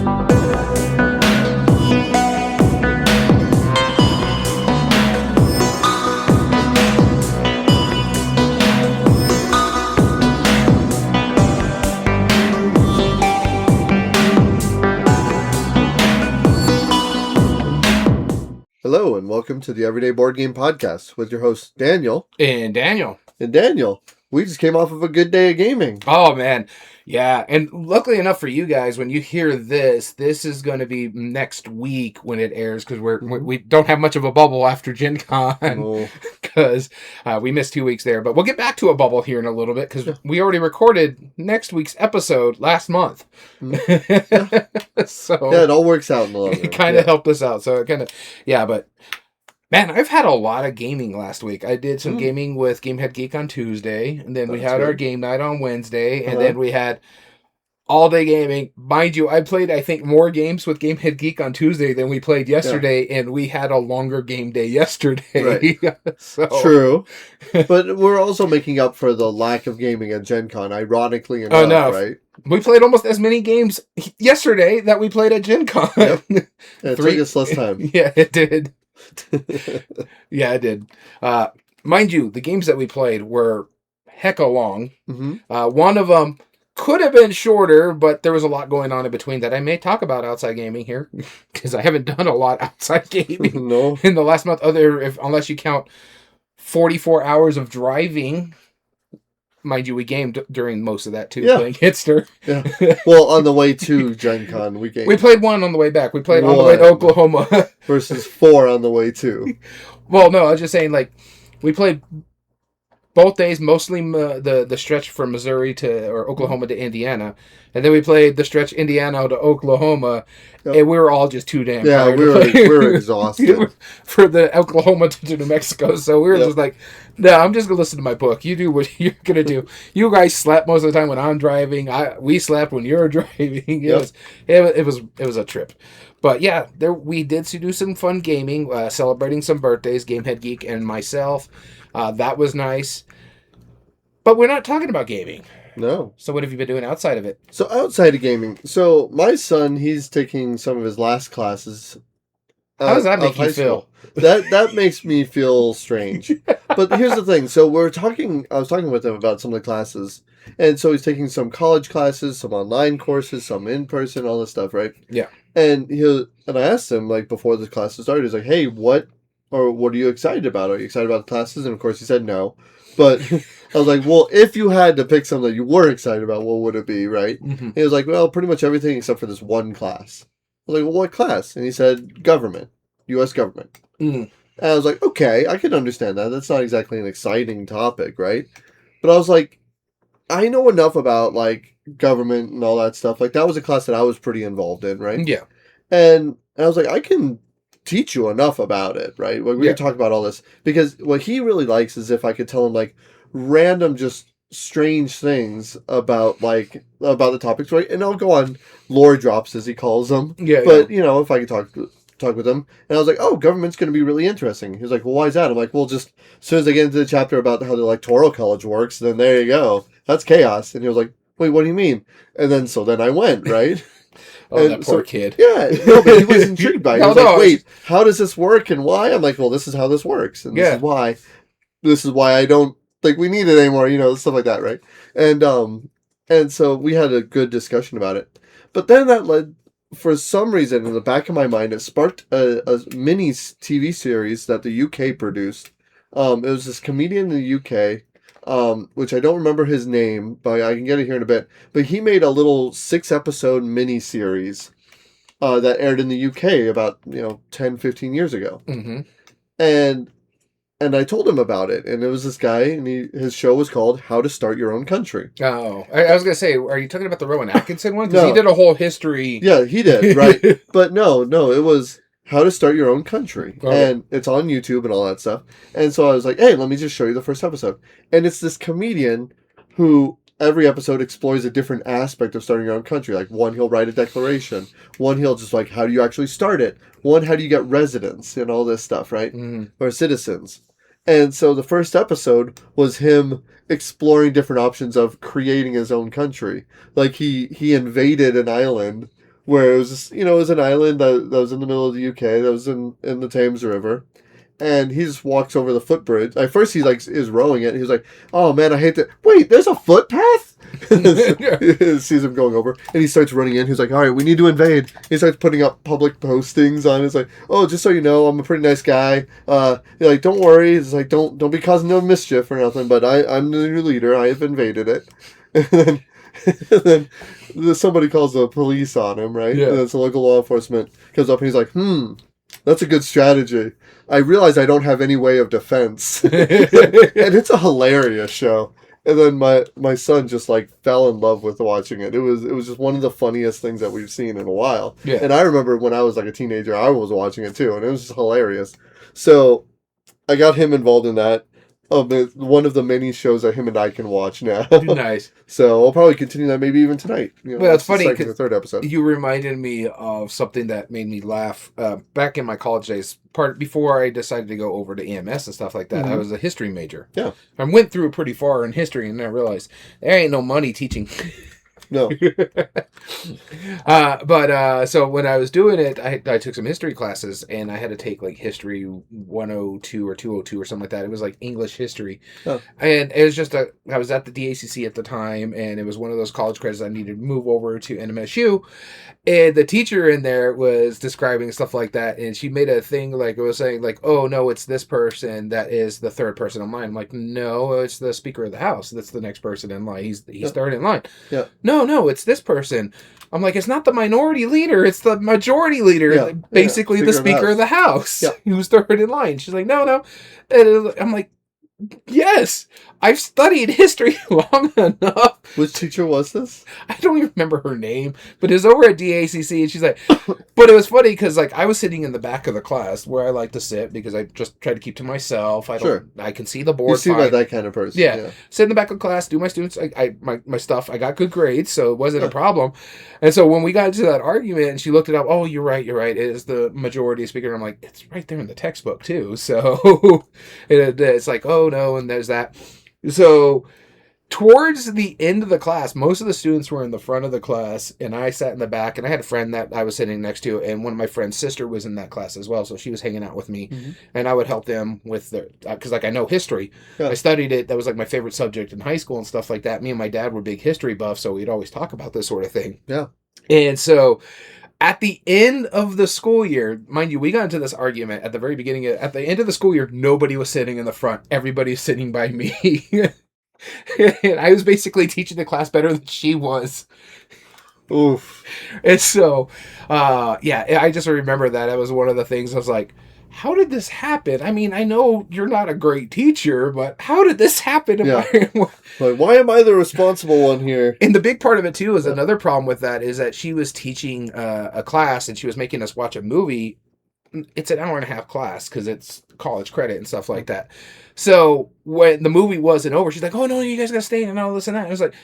Hello, and welcome to the Everyday Board Game Podcast with your hosts, Daniel. And Daniel. And Daniel, we just came off of a good day of gaming. Oh, man. Yeah, and luckily enough for you guys, when you hear this is going to be next week when it airs, because we don't have much of a bubble after Gen Con, because we missed 2 weeks there. But we'll get back to a bubble here in a little bit, because we already recorded next week's episode last month. So yeah, it all works out in the long run. It kind of helped us out. So it kind of, but... Man, I've had a lot of gaming last week. I did some gaming with Gamehead Geek on Tuesday, and then we had our game night on Wednesday, and then we had all-day gaming. Mind you, I played, I think, more games with Gamehead Geek on Tuesday than we played yesterday, and we had a longer game day yesterday. Right. So. True. But we're also making up for the lack of gaming at Gen Con, ironically enough, right? We played almost as many games yesterday that we played at Gen Con. Yep. It took us less time. Yeah, it did. Yeah, I did. Mind you, the games that we played were hecka long. One of them could have been shorter, but there was a lot going on in between that I may talk about outside gaming here, because I haven't done a lot outside gaming in the last month, unless you count 44 hours of driving. Mind you, we gamed during most of that, too, playing Hitster. Yeah. Well, on the way to Gen Con, we gamed. We played one on the way back. We played on the way to Oklahoma. Versus 4 on the way to. Well, no, I was just saying, we played both days, mostly the stretch from Missouri or Oklahoma to Indiana. And then we played the stretch Indiana to Oklahoma, and we were all just too damn tired. We were exhausted. For the Oklahoma to New Mexico, so we were just like, no, I'm just going to listen to my book. You do what you're going to do. You guys slept most of the time when I'm driving. We slept when you're driving. It was a trip. But yeah, we did do some fun gaming, celebrating some birthdays, Gamehead Geek and myself. That was nice. But we're not talking about gaming. No. So what have you been doing outside of it? So outside of gaming, my son, he's taking some of his last classes. How does that make you feel? That makes me feel strange. But here's the thing. So I was talking with him about some of the classes. And so he's taking some college classes, some online courses, some in person, all this stuff, right? Yeah. And I asked him, before the classes started, he's like, hey, what are you excited about? Are you excited about the classes? And of course he said no. But I was like, well, if you had to pick something that you were excited about, what would it be, right? And he was like, well, pretty much everything except for this one class. I was like, well, what class? And he said, government, U.S. government. And I was like, okay, I can understand that. That's not exactly an exciting topic, right? But I was like, I know enough about, government and all that stuff. That was a class that I was pretty involved in, right? Yeah. And I was like, I can teach you enough about it, right? We can talk about all this, because what he really likes is if I could tell him random, just strange things about the topics, right? And I'll go on lore drops, as he calls them. Yeah. But if I could talk with him, and I was like, oh, government's going to be really interesting. He was like, well, why is that? I'm like, well, just as soon as I get into the chapter about how the electoral college works, then there you go. That's chaos. And he was like, wait, what do you mean? And then I went, right? Oh, that poor kid. Yeah, no, but he was intrigued by it. He was like, wait, how does this work and why? I'm like, well, this is how this works. And this is why I don't think we need it anymore, stuff like that, right? And so we had a good discussion about it. But then that led, for some reason, in the back of my mind, it sparked a mini TV series that the UK produced. It was this comedian in the UK, which I don't remember his name, but I can get it here in a bit. But he made a little 6-episode mini-series that aired in the UK about 10, 15 years ago. And I told him about it, and it was this guy, and his show was called How to Start Your Own Country. Oh, I was going to say, are you talking about the Rowan Atkinson one? Because he did a whole history. Yeah, he did, right? But no, it was How to Start Your Own Country. Okay. And it's on YouTube and all that stuff. And so I was like, hey, let me just show you the first episode. And it's this comedian who every episode explores a different aspect of starting your own country. One, he'll write a declaration. One, he'll just how do you actually start it? One, how do you get residents and all this stuff, right? Or citizens. And so the first episode was him exploring different options of creating his own country. He invaded an island where it was just, it was an island that was in the middle of the UK, that was in the Thames River. And he just walks over the footbridge. At first, he is rowing it. And he was like, "Oh man, I hate that. Wait, there's a footpath." Sees him going over, and he starts running in. He's like, "All right, we need to invade." He starts putting up public postings on. It's like, "Oh, just so you know, I'm a pretty nice guy. Like, don't worry. It's like, don't be causing no mischief or nothing. But I'm the new leader. I have invaded it." And then somebody calls the police on him, right? Yeah. And then some local law enforcement comes up, and he's like, "That's a good strategy. I realize I don't have any way of defense." And it's a hilarious show. And then my son just fell in love with watching it. It was just one of the funniest things that we've seen in a while. Yeah. And I remember when I was a teenager, I was watching it too, and it was just hilarious. So I got him involved in that. One of the many shows that him and I can watch now. Nice. So I'll probably continue that maybe even tonight. Well, it's funny because the third episode. You reminded me of something that made me laugh back in my college days. Before I decided to go over to EMS and stuff like that, I was a history major. Yeah, I went through pretty far in history, and then I realized there ain't no money teaching. No. So when I was doing it, I took some history classes, and I had to take history 102 or 202 or something like that. It was English history. Oh. And it was just I was at the DACC at the time, and it was one of those college credits I needed to move over to NMSU. And the teacher in there was describing stuff like that, and she made a thing it was saying "Oh no, it's this person that is the third person in line." I'm like, "No, it's the Speaker of the House. That's the next person in line. He's third in line." Yeah. No, it's this person. I'm like, "It's not the minority leader. It's the majority leader. Yeah. Basically, the Speaker of the House. Yeah. Who's third in line." She's like, "No." And I'm like, "Yes, I've studied history long enough." Which teacher was this? I don't even remember her name, but it was over at DACC, and she's like, but it was funny because I was sitting in the back of the class where I like to sit because I just try to keep to myself. I can see the board. You seem like that kind of person. Yeah. Sit in the back of class, do my students, my stuff. I got good grades, so it wasn't a problem. And so when we got into that argument, and she looked it up, "Oh, you're right. It is the majority speaker." And I'm like, "It's right there in the textbook too." So it's like, "Oh no," and there's that. So towards the end of the class, most of the students were in the front of the class, and I sat in the back, and I had a friend that I was sitting next to, and one of my friend's sister was in that class as well, so she was hanging out with me, and I would help them with their, because I know history. Yeah. I studied it. That was my favorite subject in high school and stuff like that. Me and my dad were big history buffs, so we'd always talk about this sort of thing. Yeah. And so at the end of the school year, mind you, we got into this argument at the very beginning. At the end of the school year, nobody was sitting in the front. Everybody's sitting by me. And I was basically teaching the class better than she was. Oof. And so, I just remember that. It was one of the things I was like, how did this happen? I mean, I know you're not a great teacher, but how did this happen? Why am I the responsible one here? And the big part of it, too, is another problem with that is that she was teaching a class, and she was making us watch a movie. It's an hour and a half class because it's college credit and stuff like that. So when the movie wasn't over, she's like, "Oh no, you guys gotta stay and all this and that." And I was like,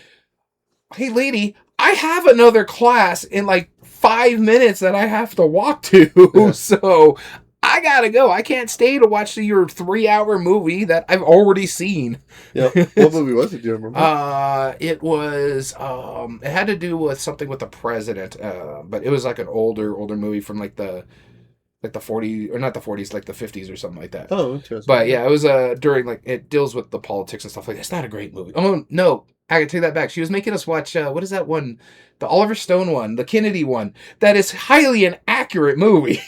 "Hey lady, I have another class in 5 minutes that I have to walk to." Yeah. So I gotta go. I can't stay to watch your 3-hour movie that I've already seen. Yeah. What movie was it? Do you remember? It was it had to do with something with the president, but it was an older movie from the 40s, or not the 40s, the 50s or something like that. Oh, interesting. But yeah, it was during it deals with the politics and stuff like that. It's not a great movie. Oh no, I can take that back. She was making us watch what is that one? The Oliver Stone one, the Kennedy one. That is highly inaccurate movie.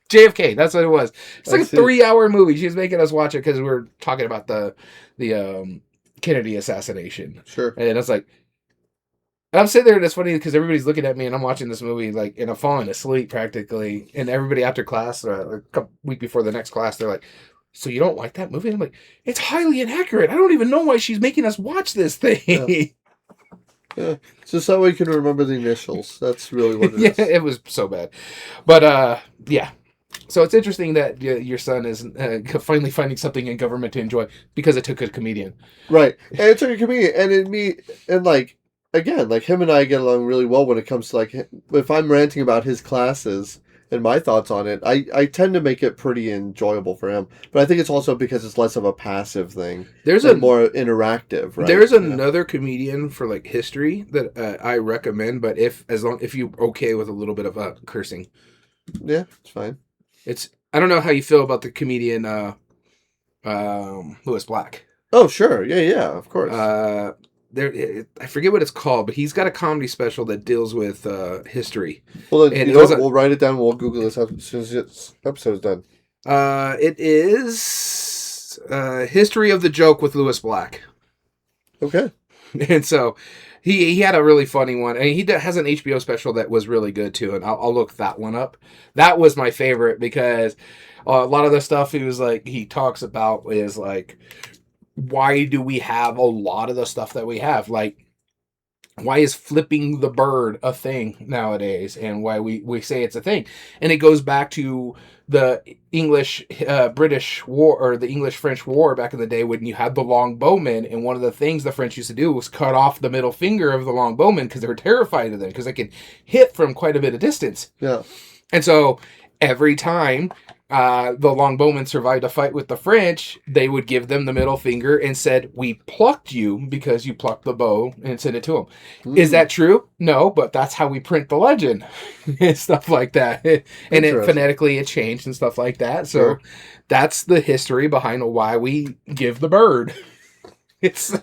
JFK, that's what it was. It's a 3-hour movie. She was making us watch it because we were talking about the Kennedy assassination. Sure. And I was like, and I'm sitting there, and it's funny because everybody's looking at me, and I'm watching this movie, and I'm falling asleep practically. And everybody after class, a week before the next class, they're like, "So you don't like that movie?" And I'm like, "It's highly inaccurate. I don't even know why she's making us watch this thing." Yeah. It's just that way you can remember the initials. That's really what it is. Yeah, it was so bad. But, yeah. So it's interesting that your son is finally finding something in government to enjoy because it took a comedian. Right. And it took a comedian. Again, him and I get along really well when it comes to if I'm ranting about his classes and my thoughts on it, I tend to make it pretty enjoyable for him. But I think it's also because it's less of a passive thing. And more interactive, right? There's another comedian for like history that I recommend, but if you're okay with a little bit of cursing. Yeah, it's fine. I don't know how you feel about the comedian Lewis Black. Oh, sure. Yeah, of course. I forget what it's called, but he's got a comedy special that deals with history. Well, then, we'll write it down. We'll Google this as soon as this episode's done. It is History of the Joke with Lewis Black. Okay. And so he had a really funny one, and he has an HBO special that was really good too, and I'll look that one up. That was my favorite because a lot of the stuff he talks about is like, why do we have a lot of the stuff that we have? Like, why is flipping the bird a thing nowadays, and why we say it's a thing? And it goes back to the English-British War, or the English-French War back in the day, when you had the longbowmen, and one of the things the French used to do was cut off the middle finger of the longbowmen because they were terrified of them, because they could hit from quite a bit of distance. Yeah. And so every time the longbowmen survived a fight with the French, they would give them the middle finger and said, "We plucked you because you plucked the bow," and send it to them. Mm. Is that true? No, but that's how we print the legend and stuff like that. And phonetically it changed and stuff like that. So that's the history behind why we give the bird.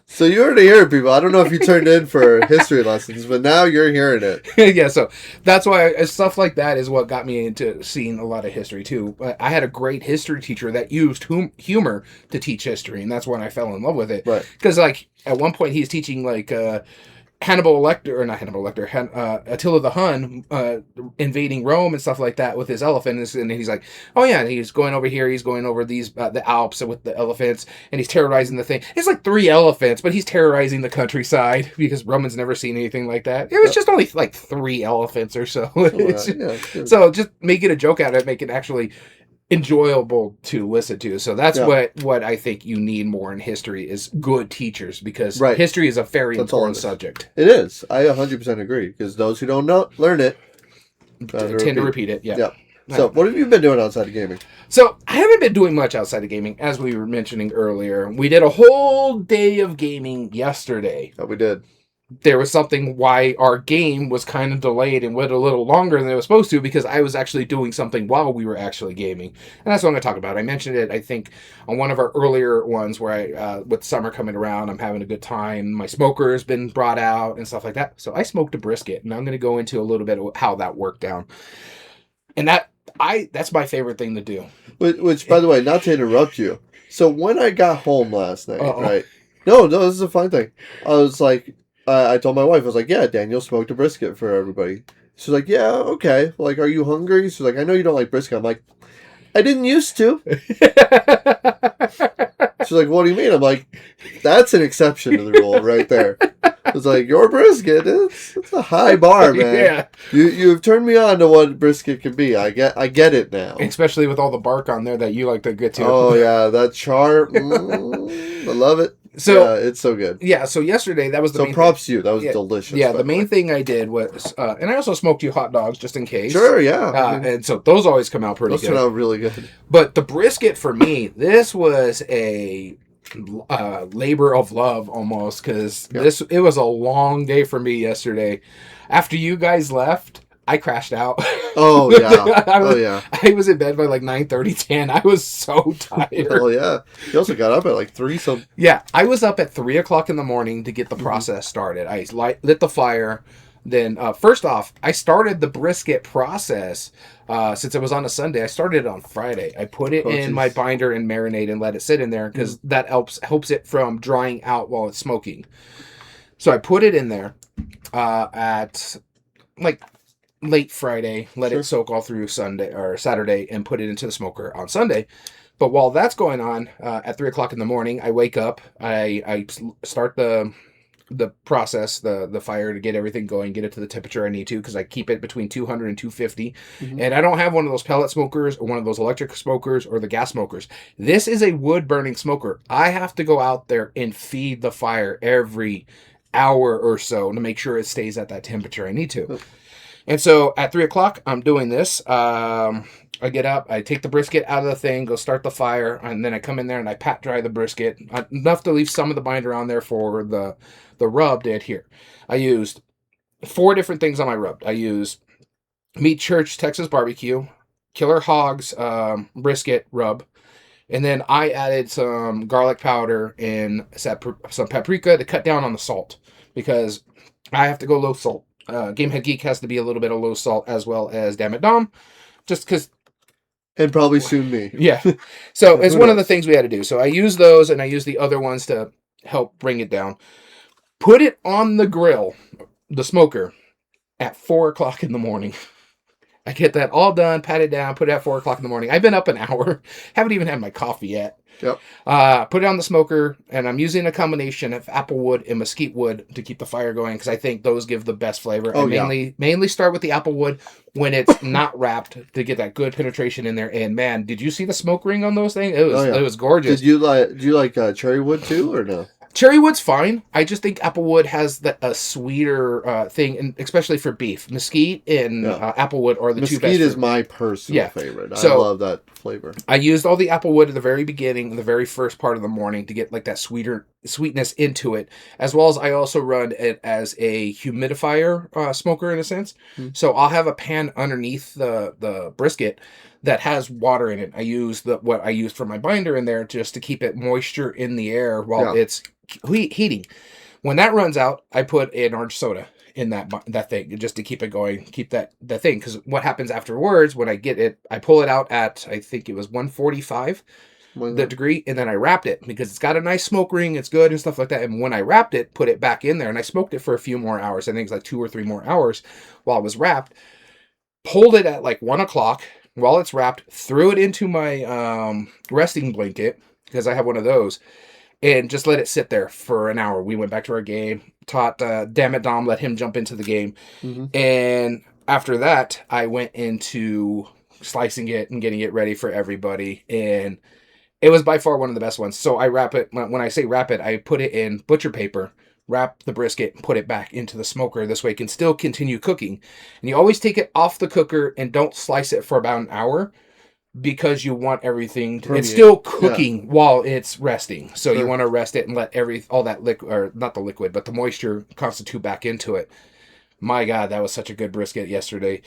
So you already heard it, people. I don't know if you turned in for history lessons, but now you're hearing it. Yeah, so that's why stuff like that is what got me into seeing a lot of history too. I had a great history teacher that used humor to teach history, and that's when I fell in love with it. Right. Because like at one point he's teaching like Attila the Hun invading Rome and stuff like that with his elephant, and he's like, oh yeah, and he's going over here, he's going over these the Alps with the elephants, and he's terrorizing the thing. It's like 3 elephants, but he's terrorizing the countryside because Roman's never seen anything like that. It was just only like 3 elephants or so. So just make it a joke out of it, make it actually enjoyable to listen to. So that's what I think you need more in history is good teachers, because history is a very important subject. It is. I 100% agree, because those who don't learn it tend to repeat it. Yeah. So what have you been doing outside of gaming? So I haven't been doing much outside of gaming, as we were mentioning earlier. We did a whole day of gaming yesterday. Oh, we did. There was something why our game was kind of delayed and went a little longer than it was supposed to, because I was actually doing something while we were actually gaming. And that's what I'm going to talk about. I mentioned it, I think, on one of our earlier ones where with summer coming around, I'm having a good time. My smoker has been brought out and stuff like that. So I smoked a brisket, and I'm going to go into a little bit of how that worked down. And that's my favorite thing to do. Which, by the way, not to interrupt you. So when I got home last night, right? No, this is a fine thing. I was like, I told my wife, I was like, yeah, Daniel smoked a brisket for everybody. She's like, yeah, okay. Like, are you hungry? She's like, I know you don't like brisket. I'm like, I didn't used to. She's like, what do you mean? I'm like, that's an exception to the rule right there. It's like, your brisket, it's a high bar, man. Yeah. You've turned me on to what brisket can be. I get it now. Especially with all the bark on there that you like to get to. Oh, yeah, that char. I love it. So it's so good. Yeah, so yesterday that was the main props to you. That was delicious. Yeah, the main thing I did was, and I also smoked you hot dogs just in case. Sure, yeah. And so those always come out pretty good. Those turn out really good. But the brisket for me, this was a labor of love almost, because it was a long day for me yesterday. After you guys left, I crashed out. Oh, yeah. I was in bed by like 9:30, 10. I was so tired. Oh, yeah. You also got up at like 3. So yeah, I was up at 3 o'clock in the morning to get the process started. I lit the fire. Then, first off, I started the brisket process. Since it was on a Sunday, I started it on Friday. I put it in my binder and marinate and let it sit in there, because that helps it from drying out while it's smoking. So I put it in there at like late Friday, let it soak all through Sunday or Saturday, and put it into the smoker on Sunday. But while that's going on, at 3 o'clock in the morning, I wake up, I start the process, the fire, to get everything going, get it to the temperature I need to, because I keep it between 200 and 250. And I don't have one of those pellet smokers or one of those electric smokers or the gas smokers. This is a wood burning smoker. I have to go out there and feed the fire every hour or so to make sure it stays at that temperature I need to. And so at 3 o'clock, I'm doing this. I get up, I take the brisket out of the thing, go start the fire, and then I come in there and I pat dry the brisket enough to leave some of the binder on there for the rub to adhere. I used 4 different things on my rub. I used Meat Church Texas Barbecue, Killer Hogs brisket rub, and then I added some garlic powder and some paprika to cut down on the salt because I have to go low salt. Gamehead Geek has to be a little bit of low salt as well as Damn It Dom, just because. And probably soon me. Yeah. So it's one of the things we had to do. So I use those and I use the other ones to help bring it down. Put it on the grill, the smoker, at 4 o'clock in the morning. I get that all done, pat it down, put it at 4 o'clock in the morning. I've been up an hour. Haven't even had my coffee yet. Yep. Put it on the smoker, and I'm using a combination of apple wood and mesquite wood to keep the fire going because I think those give the best flavor. Oh, mainly start with the apple wood when it's not wrapped to get that good penetration in there. And man, did you see the smoke ring on those things? It was gorgeous. Do you like cherry wood too, or no? Cherry wood's fine. I just think apple wood has a sweeter thing, and especially for beef. Mesquite and apple wood are the two best. Mesquite is my personal favorite. I love that flavor. I used all the apple wood at the very beginning, the very first part of the morning to get like that sweetness into it, as well as I also run it as a humidifier smoker in a sense. Mm-hmm. So I'll have a pan underneath the brisket that has water in it. I use what I used for my binder in there just to keep it moisture in the air while it's heating. When that runs out, I put an orange soda in that thing just to keep it going, keep that thing. Because what happens afterwards when I get it, I pull it out at I think it was 145 the degree, and then I wrapped it because it's got a nice smoke ring, it's good and stuff like that. And when I wrapped it, put it back in there, and I smoked it for a few more hours. I think it's like 2 or 3 more hours while it was wrapped. Pulled it at like 1 o'clock. While it's wrapped, threw it into my resting blanket, because I have one of those, and just let it sit there for an hour. We went back to our game, taught Damn It Dom, let him jump into the game. Mm-hmm. And after that, I went into slicing it and getting it ready for everybody. And it was by far one of the best ones. So I wrap it, when I say wrap it, I put it in butcher paper, wrap the brisket, and put it back into the smoker. This way it can still continue cooking. And you always take it off the cooker and don't slice it for about an hour because you want everything to, it's still cooking while it's resting. So you want to rest it and let all that liquid, or not the liquid, but the moisture constitute back into it. My God, that was such a good brisket yesterday.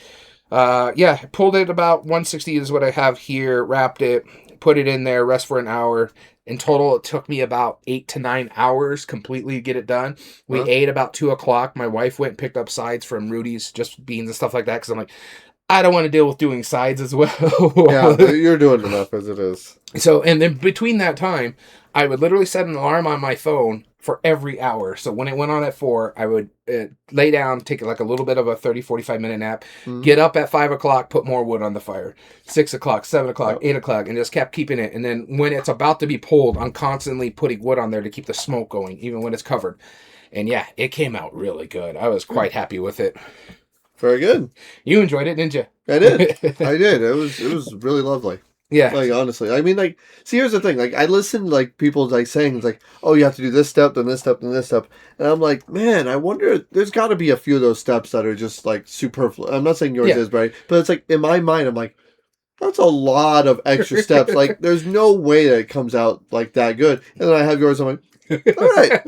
Pulled it about 160 is what I have here, wrapped it, put it in there, rest for an hour. In total, it took me about 8 to 9 hours completely to get it done. We ate about 2 o'clock. My wife went and picked up sides from Rudy's, just beans and stuff like that, because I'm like, I don't want to deal with doing sides as well. Yeah, you're doing enough as it is. So, and then between that time, I would literally set an alarm on my phone for every hour. So when it went on at 4, I would lay down, take like a little bit of a 30, 45 minute nap, get up at 5 o'clock, put more wood on the fire, 6 o'clock, 7 o'clock, 8 o'clock, and just kept keeping it. And then when it's about to be pulled, I'm constantly putting wood on there to keep the smoke going, even when it's covered. And yeah, it came out really good. I was quite happy with it. Very good. You enjoyed it, didn't you? I did. I did. It was really lovely. Yeah. Like, honestly. I mean, like, see, here's the thing. Like, I listen to, like, people, like, saying, like, oh, you have to do this step, then this step, then this step. And I'm like, man, I wonder, there's got to be a few of those steps that are just, like, superfluous. I'm not saying yours is, right? But it's like, in my mind, I'm like, that's a lot of extra steps. Like, there's no way that it comes out, like, that good. And then I have yours, I'm like, all right.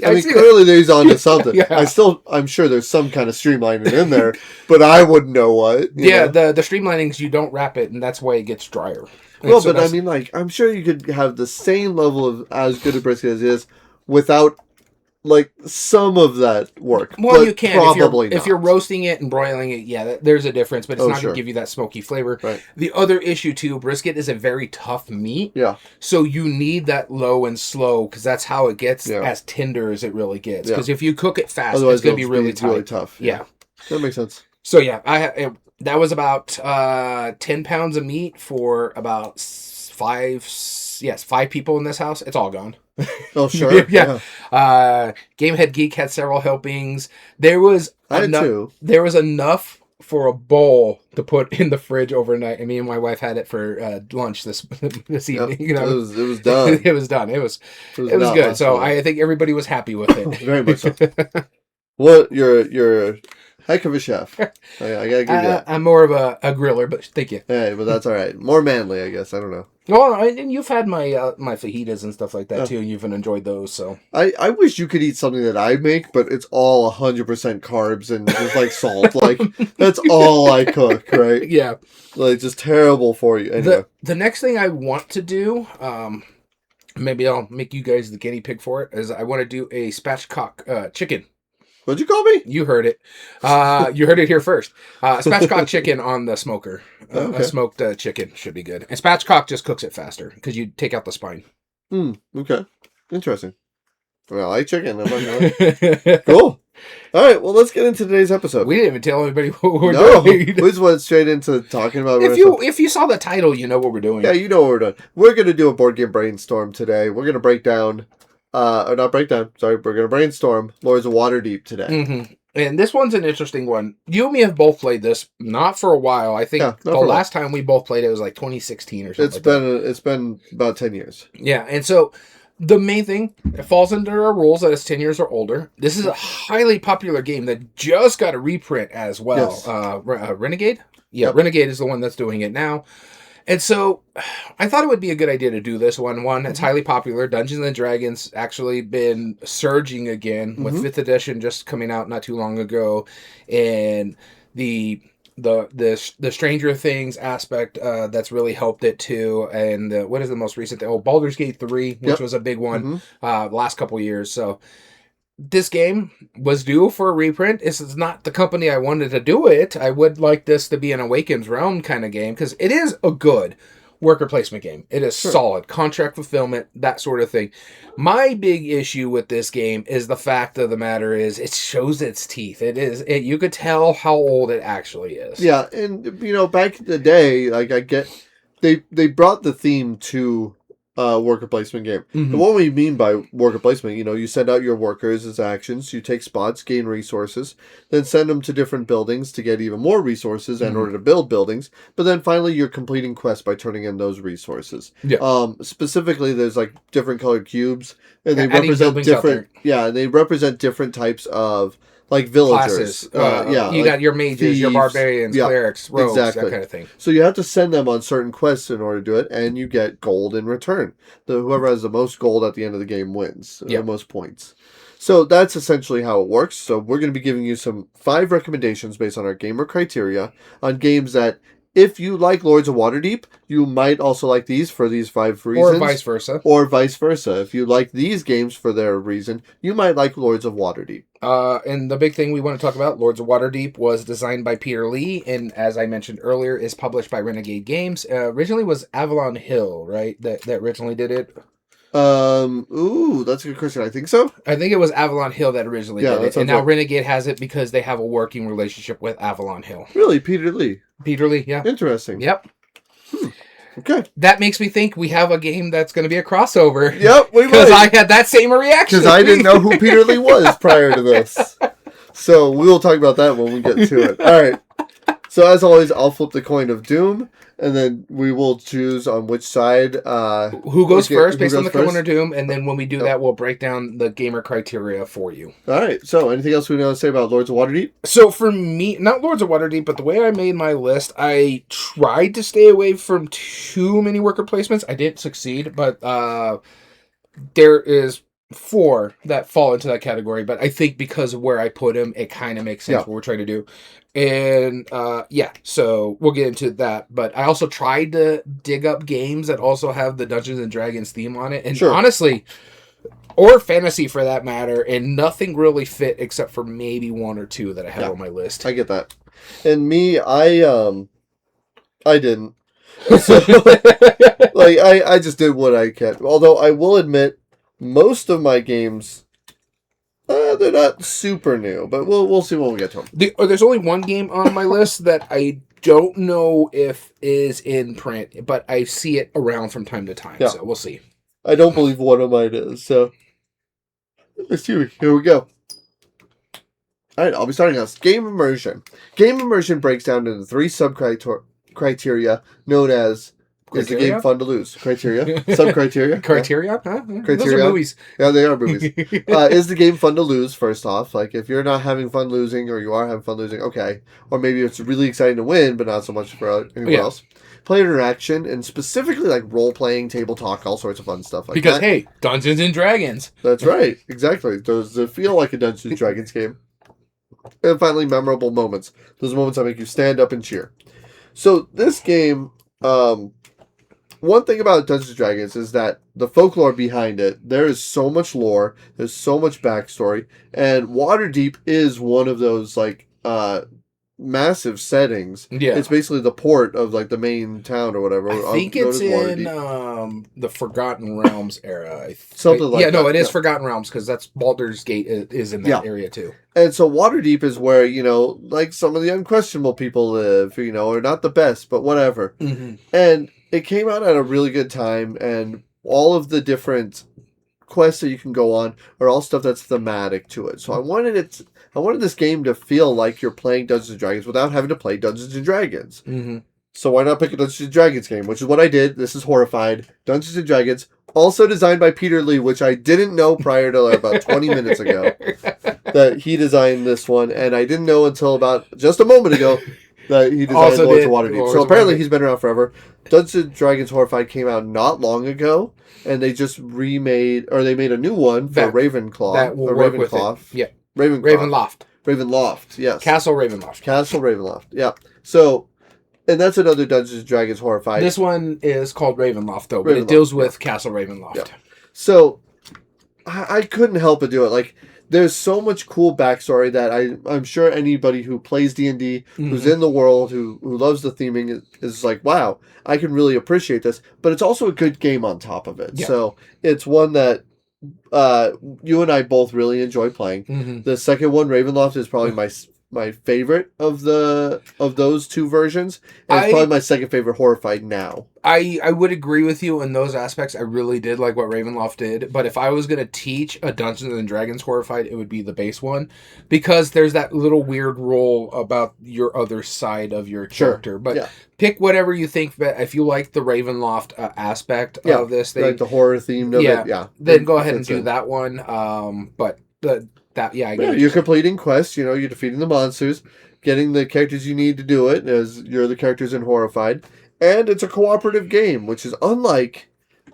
I mean, clearly there's on to something. Yeah. I'm sure there's some kind of streamlining in there, but I wouldn't know what. Yeah, the streamlinings, you don't wrap it, and that's why it gets drier. Well, so but I mean, like, I'm sure you could have the same level of as good a brisket as is without, like, some of that work. Well, you can. Probably if you're roasting it and broiling it, there's a difference, but it's not going to give you that smoky flavor. Right. The other issue, too, brisket is a very tough meat. Yeah. So you need that low and slow, because that's how it gets as tender as it really gets. Because if you cook it fast, it's going to be really tough. Yeah. That makes sense. So, that was about 10 pounds of meat for about 5 people in this house. It's all gone. Oh, sure. Yeah. Gamehead Geek had several helpings. There was enough for a bowl to put in the fridge overnight. And me and my wife had it for lunch this evening. You know, it was done. It was done. It was good. So I think everybody was happy with it. Very much so. What your Heck of a chef. I gotta give you that. I'm more of a griller, but thank you. Hey, but that's all right. More manly, I guess. I don't know. Well, and you've had my my fajitas and stuff like that too, and you've enjoyed those. So I wish you could eat something that I make, but it's all 100% carbs and just like salt. Like that's all I cook, right? Yeah, like just terrible for you. Anyway. The next thing I want to do, maybe I'll make you guys the guinea pig for it, is I want to do a spatchcock chicken. What'd you call me? You heard it. You heard it here first. Spatchcock chicken on the smoker. A smoked chicken should be good. And spatchcock just cooks it faster because you take out the spine. Okay. Interesting. Well, I like chicken. I'm not gonna... Cool. All right. Well, let's get into today's episode. We didn't even tell everybody what we're doing. We just went straight into talking about. If you saw the title, you know what we're doing. Yeah, you know what we're doing. We're gonna do a board game brainstorm today. We're gonna break down. Or not breakdown. Sorry, we're gonna brainstorm Lords of Waterdeep today. Mm-hmm. And this one's an interesting one. You and me have both played this, not for a while. I think the last time we both played it was like 2016 or something. It's been about 10 years. Yeah, and so the main thing, it falls under our rules that it's 10 years or older. This is a highly popular game that just got a reprint as well. Yes. Renegade? Yeah, yep. Renegade is the one that's doing it now. And so I thought it would be a good idea to do this one. It's highly popular. Dungeons and Dragons actually been surging again with 5th edition just coming out not too long ago. And the Stranger Things aspect that's really helped it too. And what is the most recent thing? Oh, Baldur's Gate 3, which was a big one last couple years. So this game was due for a reprint. This is not the company I wanted to do it. I would like this to be an Awaken's Realm kind of game because it is a good worker placement game. It is solid. Contract fulfillment, that sort of thing. My big issue with this game is the fact of the matter is it shows its teeth. You could tell how old it actually is. Yeah, and back in the day, like I get they brought the theme to worker placement game. Mm-hmm. And what we mean by worker placement, you send out your workers as actions, you take spots, gain resources, then send them to different buildings to get even more resources in order to build buildings, but then finally you're completing quests by turning in those resources. Yeah. Specifically, there's like different colored cubes, and they represent different types of like villagers. Classes. You got your mages, thieves, your barbarians, clerics, rogues, that kind of thing. So you have to send them on certain quests in order to do it, and you get gold in return. Whoever has the most gold at the end of the game wins, the most points. So that's essentially how it works. So we're going to be giving you 5 recommendations based on our G.A.M.E.R criteria on games that, if you like Lords of Waterdeep, you might also like these for these 5 reasons. Or vice versa. If you like these games for their reason, you might like Lords of Waterdeep. And the big thing we want to talk about, Lords of Waterdeep, was designed by Peter Lee, and as I mentioned earlier, is published by Renegade Games. Originally was Avalon Hill, right? That originally did it. That's a good question. I think so. I think it was Avalon Hill that originally did it, and now Renegade has it because they have a working relationship with Avalon Hill. Really, Peter Lee. Peter Lee, yeah. Interesting. Yep. Okay. That makes me think we have a game that's going to be a crossover. Yep, we might. Because I had that same reaction. Because I didn't know who Peter Lee was prior to this. So we will talk about that when we get to it. All right. So as always, I'll flip the coin of doom, and then we will choose on which side. Who goes first based on the coin of doom, and then when we do that, we'll break down the G.A.M.E.R criteria for you. All right. So anything else we want to say about Lords of Waterdeep? So for me, not Lords of Waterdeep, but the way I made my list, I tried to stay away from too many worker placements. I didn't succeed, but there is 4 that fall into that category. But I think because of where I put them, it kind of makes sense what we're trying to do. And so we'll get into that. But I also tried to dig up games that also have the Dungeons and Dragons theme on it. And honestly, or fantasy for that matter, and nothing really fit except for maybe 1 or 2 that I have on my list. I get that. And me, I didn't. So, I just did what I can. Although I will admit, most of my games, they're not super new, but we'll see when we get to them. There's only one game on my list that I don't know if is in print, but I see it around from time to time, so we'll see. I don't believe one of mine is, so let's see. Here we go. All right, I'll be starting us. Game immersion. Game immersion breaks down into 3 sub-criteria known as Is the game fun to lose? Criteria? Some criteria? Criteria? Huh? Yeah. Criteria? Those are movies. Yeah, they are movies. Is the game fun to lose, first off? Like, if you're not having fun losing, or you are having fun losing, okay. Or maybe it's really exciting to win, but not so much for anyone else. Player interaction, and specifically, like, role-playing, table talk, all sorts of fun stuff like because, that. Hey, Dungeons and Dragons. That's right. Exactly. Does it feel like a Dungeons and Dragons game? And finally, memorable moments. Those moments that make you stand up and cheer. So, this game... one thing about Dungeons & Dragons is that the folklore behind it, there is so much lore, there's so much backstory, and Waterdeep is one of those, like, massive settings. Yeah. It's basically the port of, like, the main town or whatever. I think it's in the Forgotten Realms era. Something like that. Yeah, no, it is Forgotten Realms, because that's Baldur's Gate is in that area, too. And so Waterdeep is where, you know, like, some of the unquestionable people live, you know, or not the best, but whatever. Mm-hmm. And it came out at a really good time, and all of the different quests that you can go on are all stuff that's thematic to it. So I wanted this game to feel like you're playing Dungeons and Dragons without having to play Dungeons and Dragons. Mm-hmm. So why not pick a Dungeons and Dragons game, which is what I did. This is Horrified. Dungeons and Dragons, also designed by Peter Lee, which I didn't know prior to about 20 minutes ago that he designed this one, and I didn't know until about just a moment ago that he designed Lords of Waterdeep. So apparently he's been around forever. Dungeons & Dragons Horrified came out not long ago, and they just made a new one for Ravenclaw. That will work with it. Yeah. Ravenloft, yes. Castle Ravenloft. Yeah. So, and that's another Dungeons & Dragons Horrified. This one is called Ravenloft, though, but it deals with Castle Ravenloft. Yeah. So, I couldn't help but do it. Like, there's so much cool backstory that I'm sure anybody who plays D&D, who's in the world, who loves the theming, is like, wow, I can really appreciate this. But it's also a good game on top of it. Yeah. So it's one that you and I both really enjoy playing. Mm-hmm. The second one, Ravenloft, is probably my favorite of those two versions. And it's probably my second favorite Horrified now. I would agree with you in those aspects. I really did like what Ravenloft did. But if I was going to teach a Dungeons and Dragons Horrified, it would be the base one. Because there's that little weird role about your other side of your character. Sure. But pick whatever you think. If you like the Ravenloft aspect of this thing. Like the horror theme of it. Yeah. Then go ahead and do that one. But you're completing quests, you're defeating the monsters, getting the characters you need to do it, as you're the characters in Horrified, and it's a cooperative game, which is unlike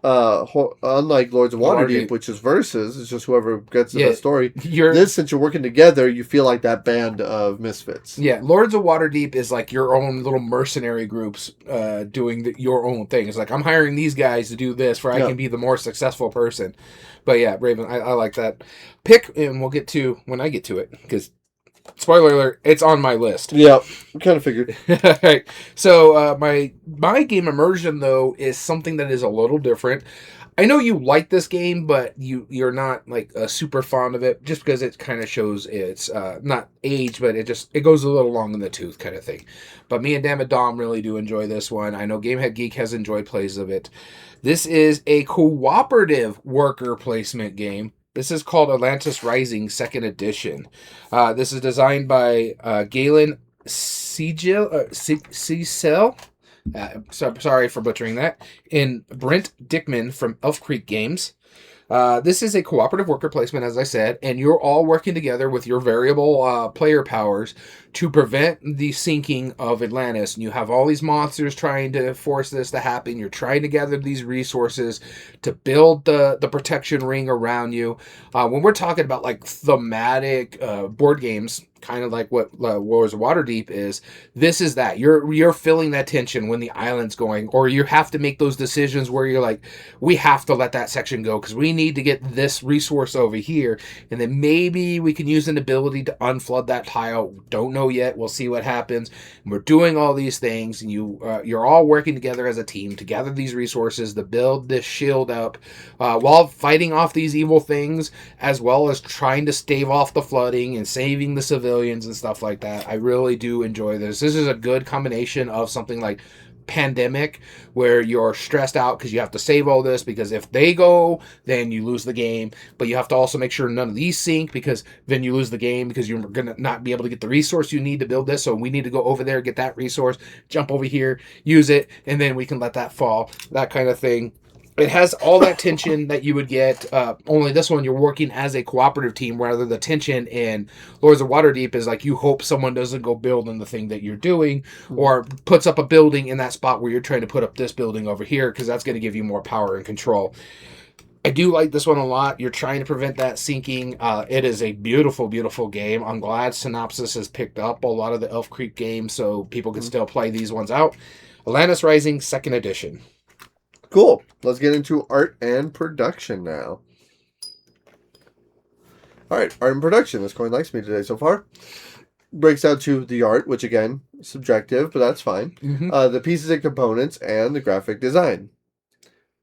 Lords of Waterdeep, which is versus, it's just whoever gets the best story. Since you're working together, you feel like that band of misfits. Yeah, Lords of Waterdeep is like your own little mercenary groups doing your own thing. It's like, I'm hiring these guys to do this I can be the more successful person. But yeah, Raven, I like that. Pick, and we'll get to when I get to it, because spoiler alert, it's on my list. Yeah, I kind of figured. Right. So my game immersion, though, is something that is a little different. I know you like this game, but you're not like super fond of it, just because it kind of shows it's not age, but it goes a little long in the tooth kind of thing. But me and Damn It Dom really do enjoy this one. I know Gamehead Geek has enjoyed plays of it. This is a cooperative worker placement game. This is called Atlantis Rising 2nd Edition. This is designed by Galen Cecil. Sorry for butchering that. And Brent Dickman from Elf Creek Games. This is a cooperative worker placement, as I said, and you're all working together with your variable player powers to prevent the sinking of Atlantis. And you have all these monsters trying to force this to happen. You're trying to gather these resources to build the protection ring around you. When we're talking about like thematic board games, kind of like what Lords of Waterdeep is, this is that. You're feeling that tension when the island's going, or you have to make those decisions where you're like, we have to let that section go because we need to get this resource over here, and then maybe we can use an ability to unflood that tile. Don't know yet. We'll see what happens. And we're doing all these things, and you're all working together as a team to gather these resources to build this shield up while fighting off these evil things, as well as trying to stave off the flooding and saving the civilians and stuff like that. I really do enjoy this. This is a good combination of something like pandemic where you're stressed out because you have to save all this, because if they go, then you lose the game. But you have to also make sure none of these sync, because then you lose the game because you're going to not be able to get the resource you need to build this. So we need to go over there, get that resource, jump over here, use it, and then we can let that fall, that kind of thing. It has all that tension that you would get. Only this one, you're working as a cooperative team, rather the tension in Lords of Waterdeep is like you hope someone doesn't go build in the thing that you're doing, or puts up a building in that spot where you're trying to put up this building over here, because that's going to give you more power and control. I do like this one a lot. You're trying to prevent that sinking. It is a beautiful, beautiful game. I'm glad Synopsis has picked up a lot of the Elf Creek games so people can still play these ones out. Atlantis Rising 2nd Edition. Cool. Let's get into art and production now. All right, art and production. This coin likes me today so far. Breaks down to the art, which again, subjective, but that's fine. Mm-hmm. The pieces and components, and the graphic design.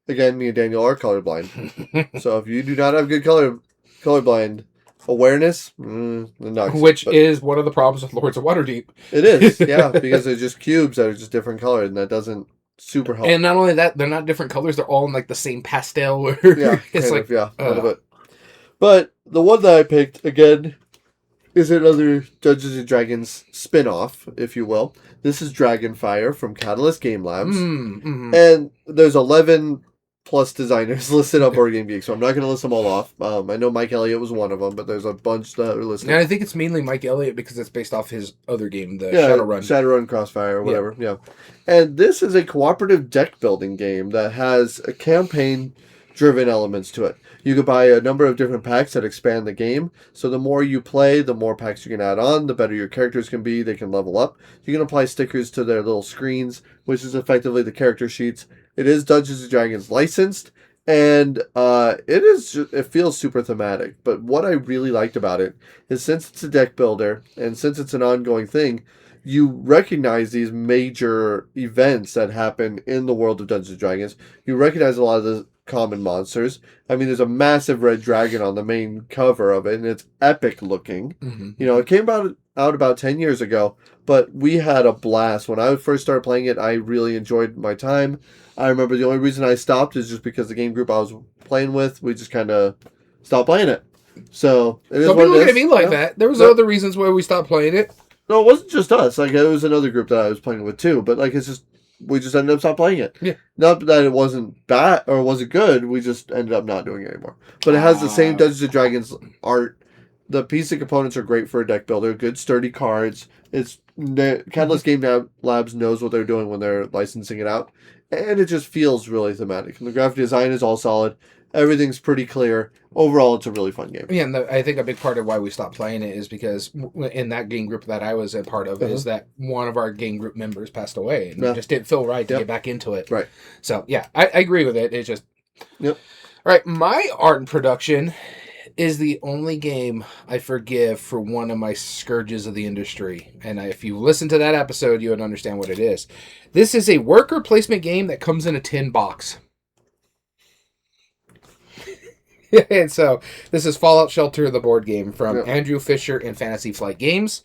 Again, me and Daniel are colorblind. So if you do not have good colorblind awareness, which is one of the problems with Lords of Waterdeep. It is, yeah, because they're just cubes that are just different colored, and that doesn't super help. And not only that, they're not different colors; they're all in like the same pastel. Yeah, it's like a little bit. But the one that I picked again is another Dungeons and Dragons spin-off, if you will. This is Dragonfire from Catalyst Game Labs, and there's 11 plus designers listed on Board Game Geek, so I'm not going to list them all off. I know Mike Elliott was one of them, but there's a bunch that are listed. And I think it's mainly Mike Elliott because it's based off his other game, the Shadowrun. Shadowrun Crossfire, or whatever, yeah. And this is a cooperative deck building game that has a campaign-driven elements to it. You can buy a number of different packs that expand the game, so the more you play, the more packs you can add on, the better your characters can be, they can level up. You can apply stickers to their little screens, which is effectively the character sheets. It is Dungeons & Dragons licensed, and it feels super thematic. But what I really liked about it is, since it's a deck builder, and since it's an ongoing thing, you recognize these major events that happen in the world of Dungeons & Dragons. You recognize a lot of the common monsters. I mean, there's a massive red dragon on the main cover of it, and it's epic looking. Mm-hmm. You know, it came out about 10 years ago, but we had a blast. When I first started playing it, I really enjoyed my time. I remember the only reason I stopped is just because the game group I was playing with, we just kind of stopped playing it. So, it is Some people look at me like that. There was other reasons why we stopped playing it. No, it wasn't just us. Like, it was another group that I was playing with too, but like, it's just, we just ended up stopping playing it. Yeah. Not that it wasn't bad or wasn't good, we just ended up not doing it anymore. But it has the same Dungeons & Dragons art. The piece and components are great for a deck builder. Good sturdy cards. Catalyst Game Labs knows what they're doing when they're licensing it out. And it just feels really thematic. And the graphic design is all solid. Everything's pretty clear. Overall, it's a really fun game. Yeah, and I think a big part of why we stopped playing it is because in that game group that I was a part of is that one of our game group members passed away. And it just didn't feel right to get back into it. Right. So, yeah, I agree with it. It's just... Yep. All right, my art and production is the only game I forgive for one of my scourges of the industry. And if you listen to that episode, you would understand what it is. This is a worker placement game that comes in a tin box. And so this is Fallout Shelter, the board game from Andrew Fisher and Fantasy Flight Games.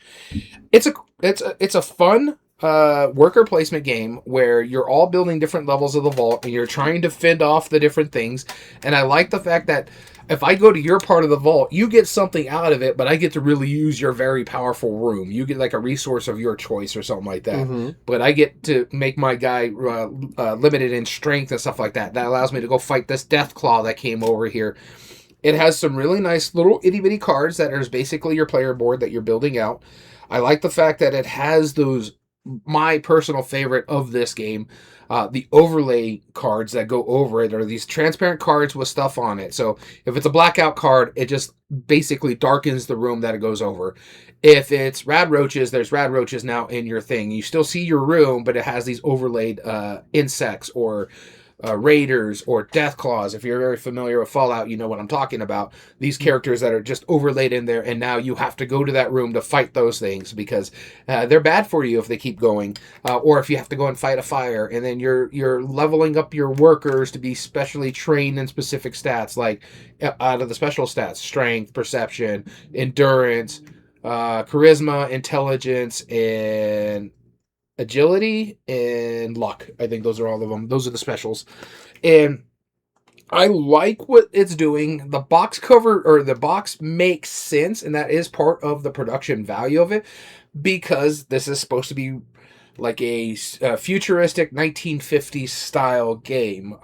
It's a fun worker placement game where you're all building different levels of the vault and you're trying to fend off the different things. And I like the fact that if I go to your part of the vault, you get something out of it, but I get to really use your very powerful room. You get like a resource of your choice or something like that. Mm-hmm. But I get to make my guy limited in strength and stuff like that. That allows me to go fight this Deathclaw that came over here. It has some really nice little itty-bitty cards that are basically your player board that you're building out. I like the fact that it has those, my personal favorite of this game, the overlay cards that go over it are these transparent cards with stuff on it. So if it's a blackout card, it just basically darkens the room that it goes over. If it's rad roaches, there's rad roaches now in your thing. You still see your room, but it has these overlaid insects or raiders or Deathclaws. If you're very familiar with Fallout, you know what I'm talking about. These characters that are just overlaid in there, and now you have to go to that room to fight those things because they're bad for you if they keep going, or if you have to go and fight a fire, and then you're leveling up your workers to be specially trained in specific stats, like out of the special stats: strength, perception, endurance, charisma, intelligence, and agility, and luck. I think those are all of them. Those are the specials. And I like what it's doing. The box cover or the box makes sense, and that is part of the production value of it, because this is supposed to be like a futuristic 1950s style game,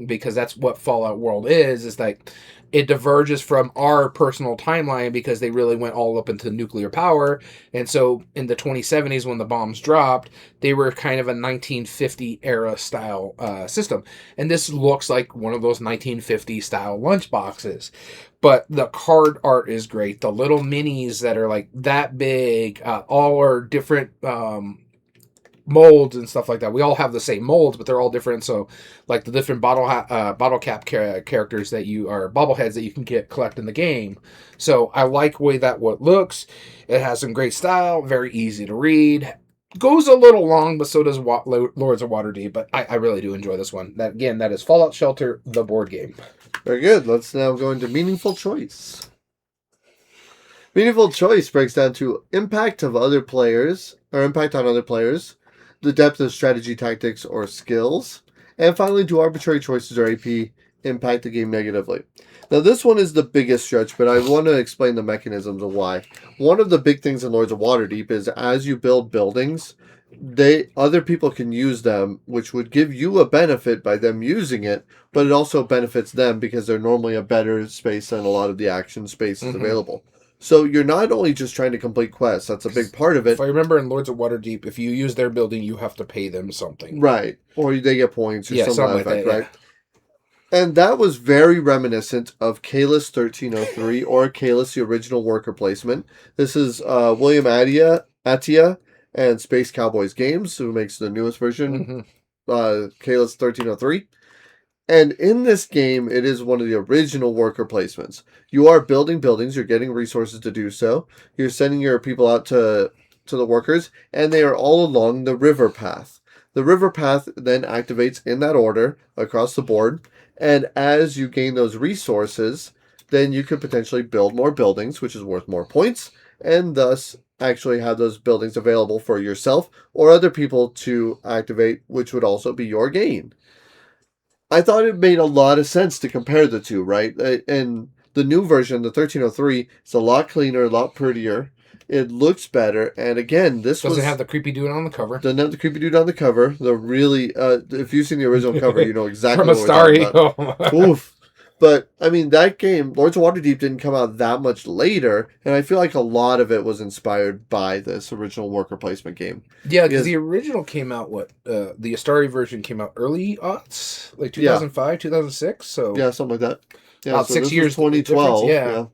because that's what Fallout World is like. It diverges from our personal timeline because they really went all up into nuclear power. And so in the 2070s, when the bombs dropped, they were kind of a 1950 era style system. And this looks like one of those 1950 style lunchboxes. But the card art is great. The little minis that are like that big, all are different molds and stuff like that. We all have the same molds, but they're all different. So, like the different bottle cap characters that you are bobbleheads that you can collect in the game. So I like the way that what looks. It has some great style, very easy to read. Goes a little long, but so does Lords of Waterdeep. But I really do enjoy this one. That is Fallout Shelter, the board game. Very good. Let's now go into meaningful choice. Meaningful choice breaks down to impact on other players, the depth of strategy, tactics, or skills, and finally, do arbitrary choices or AP impact the game negatively? Now, this one is the biggest stretch, but I want to explain the mechanisms of why. One of the big things in Lords of Waterdeep is as you build buildings, other people can use them, which would give you a benefit by them using it, but it also benefits them because they're normally a better space than a lot of the action spaces available. So you're not only just trying to complete quests, that's a big part of it. If I remember in Lords of Waterdeep, if you use their building, you have to pay them something. Right. Or they get points or something like that, right? Yeah. And that was very reminiscent of Kalis 1303 or Kalis, the original worker placement. This is William Attia and Space Cowboys Games, who makes the newest version, Kalis 1303. And in this game, it is one of the original worker placements. You are building buildings, you're getting resources to do so, you're sending your people out to the workers, and they are all along the river path. The river path then activates in that order across the board, and as you gain those resources, then you could potentially build more buildings, which is worth more points, and thus actually have those buildings available for yourself or other people to activate, which would also be your gain. I thought it made a lot of sense to compare the two, right? And the new version, the 1303, is a lot cleaner, a lot prettier. It looks better, and again, doesn't have the creepy dude on the cover. Doesn't have the creepy dude on the cover. The really, if you've seen the original cover, you know exactly what we're talking about. Oof. But, I mean, that game, Lords of Waterdeep, didn't come out that much later, and I feel like a lot of it was inspired by this original worker placement game. Yeah, because the original came out, the Astari version came out early aughts? Like 2005, 2006? So yeah, something like that. Yeah, about 6 years. 2012. Yeah.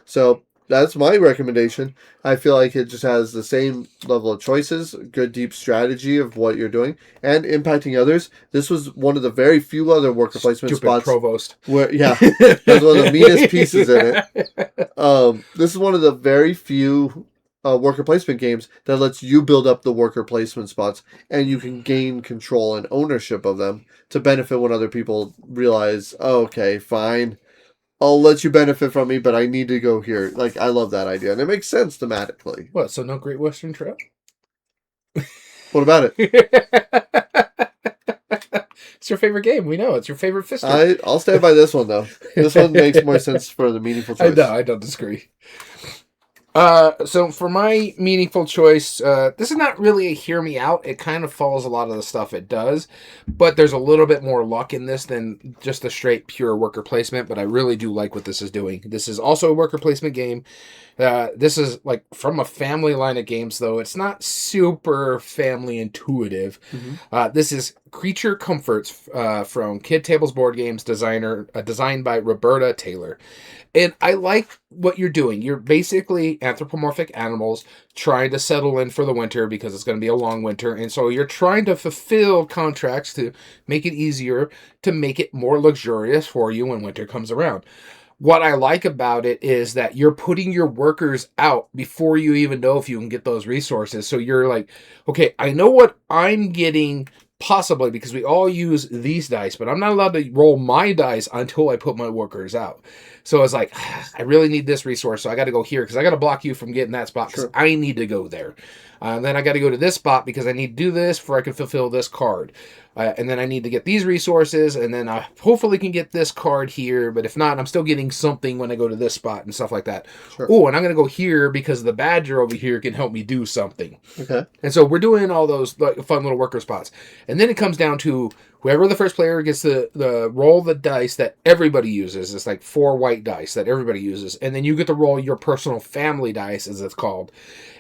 So that's my recommendation. I feel like it just has the same level of choices, good deep strategy of what you're doing, and impacting others. This was one of the very few other worker placement spots. Provost. Where, that's one of the meanest pieces in it. This is one of the very few worker placement games that lets you build up the worker placement spots, and you can gain control and ownership of them to benefit when other people realize, oh, okay, fine, I'll let you benefit from me, but I need to go here. Like, I love that idea, and it makes sense thematically. What, so no Great Western Trail? What about it? It's your favorite game. We know. It's your favorite fisting. I'll stand by this one, though. This one makes more sense for the meaningful choice. I don't disagree. So for my meaningful choice, this is not really a hear me out. It kind of follows a lot of the stuff it does, but there's a little bit more luck in this than just a straight pure worker placement, but I really do like what this is doing. This is also a worker placement game. This is like from a family line of games, though. It's not super family intuitive. This is Creature Comforts from Kid Tables Board Games designed by Roberta Taylor. And I like what you're doing. You're basically anthropomorphic animals trying to settle in for the winter because it's going to be a long winter. And so you're trying to fulfill contracts to make it easier, to make it more luxurious for you when winter comes around. What I like about it is that you're putting your workers out before you even know if you can get those resources. So you're like, okay, I know what I'm getting possibly because we all use these dice, but I'm not allowed to roll my dice until I put my workers out. So it's like, I really need this resource, so I got to go here because I got to block you from getting that spot because I need to go there. Then I got to go to this spot because I need to do this before I can fulfill this card. And then I need to get these resources, and then I hopefully can get this card here. But if not, I'm still getting something when I go to this spot and stuff like that. Sure. Oh, and I'm going to go here because the badger over here can help me do something. Okay. And so we're doing all those like, fun little worker spots. And then it comes down to whoever the first player gets the roll the dice that everybody uses. It's like 4 white dice that everybody uses. And then you get to roll your personal family dice, as it's called.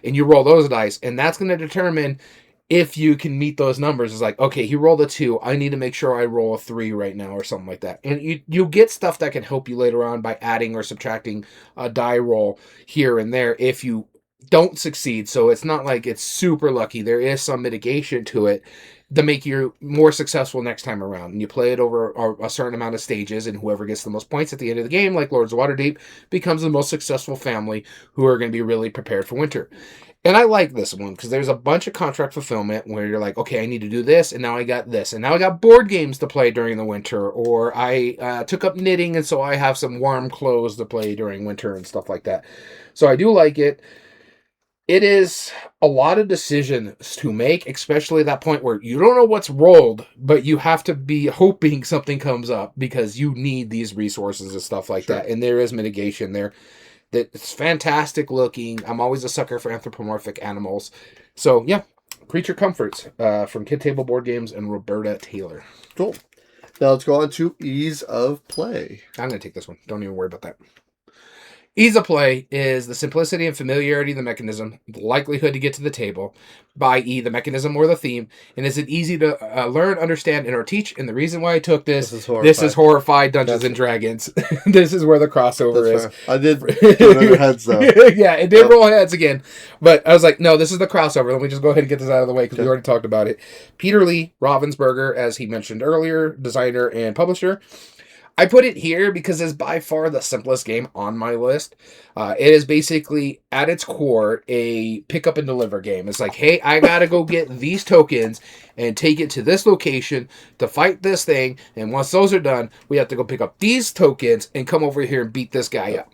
And you roll those dice. And that's going to determine if you can meet those numbers. It's like, okay, he rolled a 2. I need to make sure I roll a 3 right now or something like that. And you get stuff that can help you later on by adding or subtracting a die roll here and there if you don't succeed. So it's not like it's super lucky. There is some mitigation to it to make you more successful next time around. And you play it over a certain amount of stages, and whoever gets the most points at the end of the game, like Lords of Waterdeep, becomes the most successful family who are going to be really prepared for winter. And I like this one because there's a bunch of contract fulfillment where you're like, okay, I need to do this, and now I got this, and now I got board games to play during the winter, or I took up knitting, and so I have some warm clothes to play during winter and stuff like that. So I do like it. It is a lot of decisions to make, especially that point where you don't know what's rolled, but you have to be hoping something comes up because you need these resources and stuff like that. And there is mitigation there. It's fantastic looking. I'm always a sucker for anthropomorphic animals. So, yeah, Creature Comforts from Kid Table Board Games and Roberta Taylor. Cool. Now let's go on to Ease of Play. I'm going to take this one. Don't even worry about that. Ease of play is the simplicity and familiarity of the mechanism, the likelihood to get to the table, i.e. the mechanism or the theme, and is it easy to learn, understand, and or teach? And the reason why I took this is Horrified Dungeons and Dragons. This is where the crossover is. Fair. I did do another heads, though. Yeah, it did roll heads again. But I was like, no, this is the crossover. Let me just go ahead and get this out of the way because we already talked about it. Peter Lee Ravensburger, as he mentioned earlier, designer and publisher. I put it here because it's by far the simplest game on my list. It is basically, at its core, a pick up and deliver game. It's like, hey, I gotta go get these tokens and take it to this location to fight this thing. And once those are done, we have to go pick up these tokens and come over here and beat this guy up.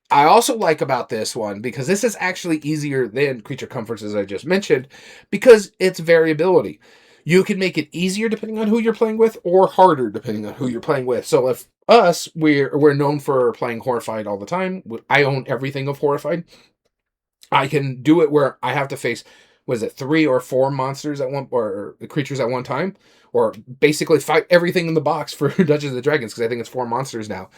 I also like about this one, because this is actually easier than Creature Comforts, as I just mentioned, because it's variability. You can make it easier depending on who you're playing with, or harder depending on who you're playing with. So if we're known for playing Horrified all the time. I own everything of Horrified. I can do it where I have to face, 3 or 4 monsters or creatures at one time, or basically fight everything in the box for Dungeons and Dragons, because I think it's 4 monsters now.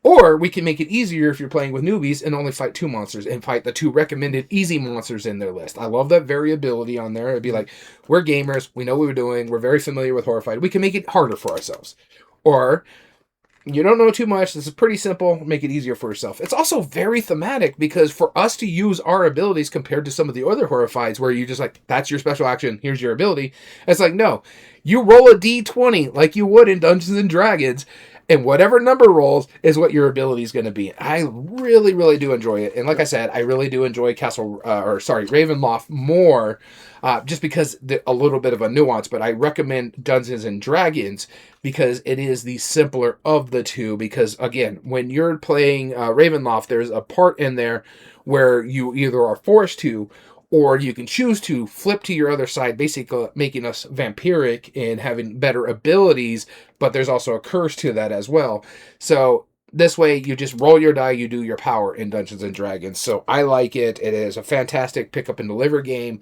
Or we can make it easier if you're playing with newbies and only fight 2 monsters and fight the 2 recommended easy monsters in their list. I love that variability on there. It'd be like, we're gamers, we know what we're doing, we're very familiar with Horrified. We can make it harder for ourselves. Or, you don't know too much, this is pretty simple, make it easier for yourself. It's also very thematic, because for us to use our abilities compared to some of the other Horrifieds where you just like, that's your special action, here's your ability. It's like, no, you roll a d20 like you would in Dungeons and Dragons, and whatever number rolls is what your ability is going to be. I really, really do enjoy it. And like I said, I really do enjoy Ravenloft more, just because a little bit of a nuance. But I recommend Dungeons and Dragons because it is the simpler of the two. Because again, when you're playing Ravenloft, there's a part in there where you either are forced to, or you can choose to flip to your other side, basically making us vampiric and having better abilities, but there's also a curse to that as well. So this way, you just roll your die, you do your power in Dungeons & Dragons. So I like it. It is a fantastic pick up and deliver game.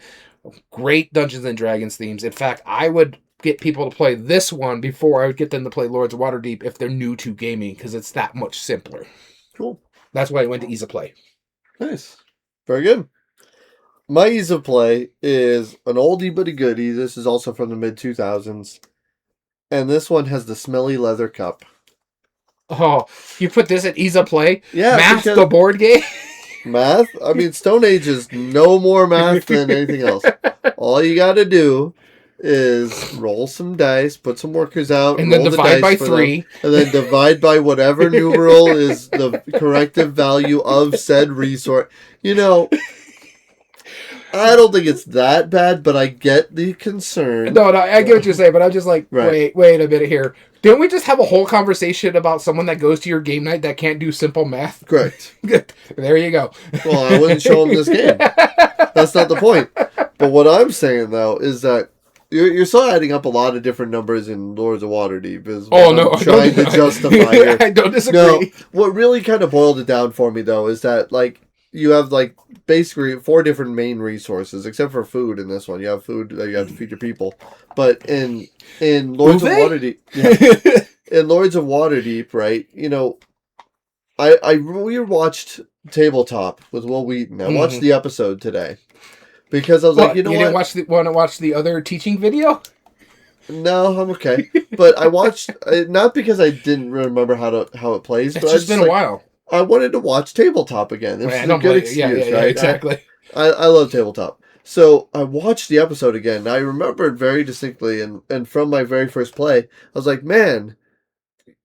Great Dungeons & Dragons themes. In fact, I would get people to play this one before I would get them to play Lords of Waterdeep if they're new to gaming, because it's that much simpler. Cool. That's why I went to Ease of Play. Nice. Very good. My Ease of Play is an oldie but a goodie. This is also from the mid-2000s. And this one has the smelly leather cup. Oh, you put this at Ease of Play? Yeah. Math, the board game? Math? I mean, Stone Age is no more math than anything else. All you got to do is roll some dice, put some workers out, and then divide by 3. And then divide by whatever numeral is the corrective value of said resource. You know... I don't think it's that bad, but I get the concern. No, I get what you're saying, but I'm just like, wait a minute here. Didn't we just have a whole conversation about someone that goes to your game night that can't do simple math? Correct. There you go. Well, I wouldn't show him this game. That's not the point. But what I'm saying, though, is that you're still adding up a lot of different numbers in Lords of Waterdeep. I'm trying to justify here. I don't disagree. No, what really kind of boiled it down for me, though, is that, like, you have, like, basically 4 different main resources, except for food in this one. You have food that you have to feed your people. But in Lords of Waterdeep... in Lords of Waterdeep, right, you know, we watched Tabletop with Will Wheaton. I watched the episode today. Because I was like, you know what? You didn't want to watch the other teaching video? No, I'm okay. But I watched, not because I didn't remember how it plays. It's just been a while. I wanted to watch Tabletop again. It was a good excuse, right? Exactly. I love Tabletop. So I watched the episode again. And I remembered very distinctly, and from my very first play, I was like, man,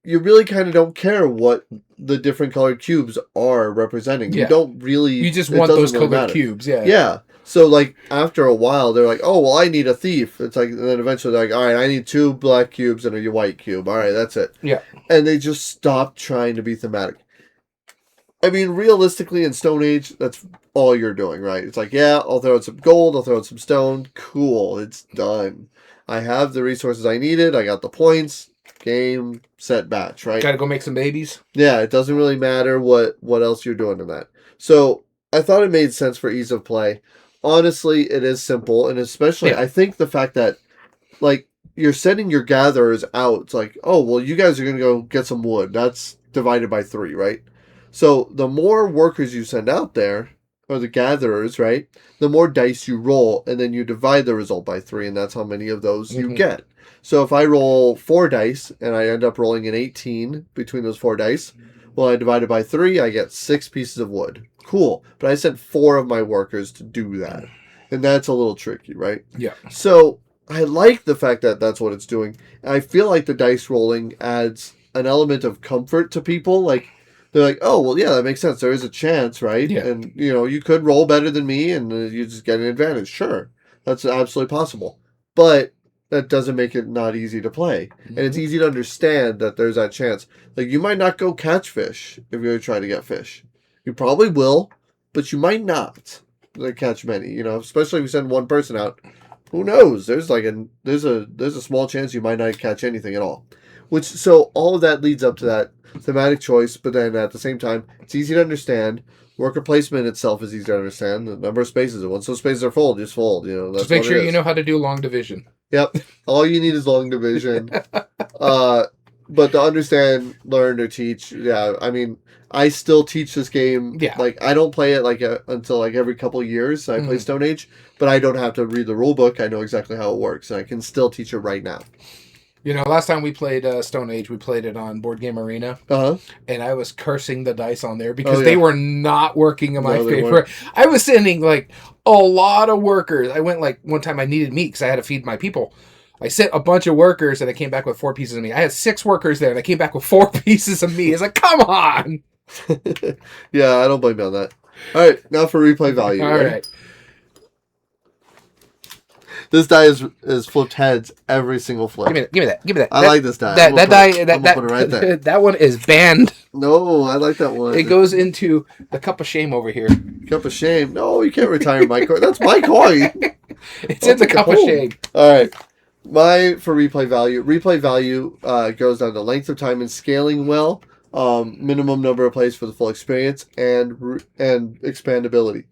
you really kind of don't care what the different colored cubes are representing. Yeah. You don't really... You just want those colored cubes, yeah. Yeah. So, like, after a while, they're like, oh, well, I need a thief. It's like, and then eventually they're like, all right, I need 2 black cubes and a white cube. All right, that's it. Yeah. And they just stopped trying to be thematic. I mean, realistically, in Stone Age, that's all you're doing, right? It's like, yeah, I'll throw out some gold, I'll throw out some stone. Cool, it's done. I have the resources I needed, I got the points, game, set, batch, right? Gotta go make some babies. Yeah, it doesn't really matter what else you're doing in that. So, I thought it made sense for ease of play. Honestly, it is simple, and especially, I think the fact that, like, you're sending your gatherers out. It's like, oh, well, you guys are going to go get some wood. That's divided by 3, right? So, the more workers you send out there, or the gatherers, right, the more dice you roll, and then you divide the result by 3, and that's how many of those you get. So, if I roll 4 dice, and I end up rolling an 18 between those 4 dice, well, I divide it by 3, I get 6 pieces of wood. Cool. But I sent 4 of my workers to do that. And that's a little tricky, right? Yeah. So I like the fact that that's what it's doing. And I feel like the dice rolling adds an element of comfort to people. Like, they're like, oh, well, yeah, that makes sense. There is a chance, right? Yeah. And, you know, you could roll better than me and you just get an advantage. Sure. That's absolutely possible. But that doesn't make it not easy to play. And it's easy to understand that there's that chance. Like, you might not go catch fish if you're trying to get fish. You probably will, but you might not catch many, you know, especially if you send one person out. Who knows? There's like there's a small chance you might not catch anything at all. So all of that leads up to that thematic choice, but then at the same time, it's easy to understand. Worker placement itself is easy to understand. The number of spaces, once those spaces are full, just fold. You know, that's just make sure you know how to do long division. Yep. All you need is long division. But to understand, learn, or teach, yeah, I mean, I still teach this game. Yeah. Like, I don't play it until every couple of years. I play Stone Age, but I don't have to read the rule book. I know exactly how it works, and I can still teach it right now. You know, last time we played Stone Age, we played it on Board Game Arena. And I was cursing the dice on there because they were not working in my favor. I was sending, like, a lot of workers. I went, like, one time I needed meat because I had to feed my people. I sent a bunch of workers, and they came back with 4 pieces of meat. I had 6 workers there, and they came back with 4 pieces of meat. It's like, come on! Yeah, I don't blame you on that. All right, now for replay value. All right. This die is flipped heads every single flip. Give me that. I like this die. That die. I'm gonna put it right there. That one is banned. No, I like that one. It goes into the cup of shame over here. Cup of shame? No, you can't retire my coin. That's my coin. It's in the cup of shame. All right. For replay value. Replay value goes down to length of time and scaling well, minimum number of plays for the full experience, and expandability.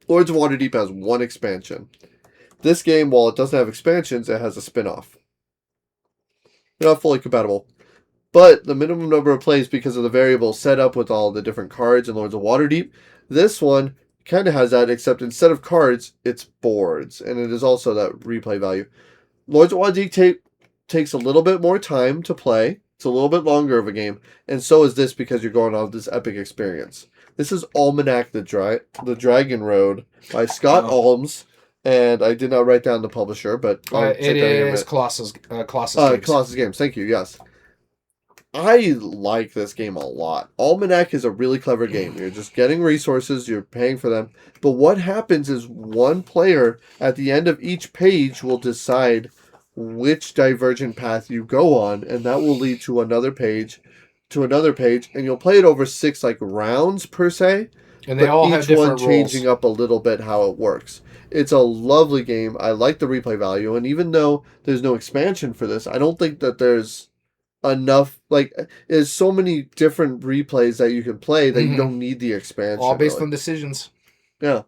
Lords of Waterdeep has 1 expansion. This game, while it doesn't have expansions, it has a spin-off. They're not fully compatible. But the minimum number of plays, because of the variable set up with all the different cards in Lords of Waterdeep, this one kind of has that, except instead of cards, it's boards. And it is also that replay value. Lords of Waterdeep takes a little bit more time to play. It's a little bit longer of a game. And so is this, because you're going on this epic experience. This is Almanac the Dragon Road by Scott Alms. And I did not write down the publisher, but it is Colossus Games. Colossus Games, thank you, yes. I like this game a lot. Almanac is a really clever game. You're just getting resources, you're paying for them. But what happens is one player at the end of each page will decide which divergent path you go on, and that will lead to another page, and you'll play it over 6 like rounds per se. And they all have different each one changing up a little bit how it works. It's a lovely game. I like the replay value, and even though there's no expansion for this, I don't think that there's enough, like, there's so many different replays that you can play that you don't need the expansion. All based on decisions. Yeah,